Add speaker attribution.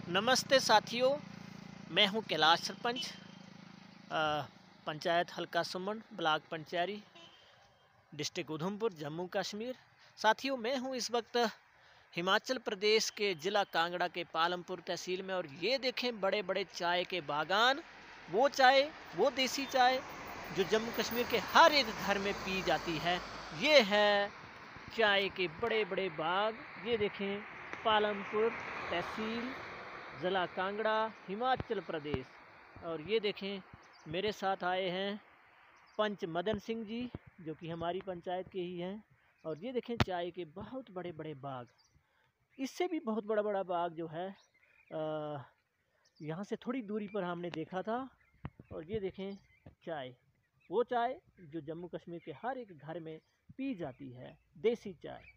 Speaker 1: नमस्ते साथियों, मैं हूं कैलाश सरपंच, पंचायत हल्का सुमन, ब्लॉक पंचायरी, डिस्ट्रिक्ट उधमपुर, जम्मू कश्मीर। साथियों, मैं हूं इस वक्त हिमाचल प्रदेश के ज़िला कांगड़ा के पालमपुर तहसील में, और ये देखें बड़े बड़े चाय के बागान। वो चाय, वो देसी चाय जो जम्मू कश्मीर के हर एक घर में पी जाती है। ये है चाय के बड़े बड़े बाग। ये देखें, पालमपुर तहसील, ज़िला कांगड़ा, हिमाचल प्रदेश। और ये देखें, मेरे साथ आए हैं पंच मदन सिंह जी, जो कि हमारी पंचायत के ही हैं। और ये देखें चाय के बहुत बड़े बड़े बाग। इससे भी बहुत बड़ा बड़ा बाग जो है यहाँ से थोड़ी दूरी पर हमने देखा था। और ये देखें चाय, वो चाय जो जम्मू कश्मीर के हर एक घर में पी जाती है, देसी चाय।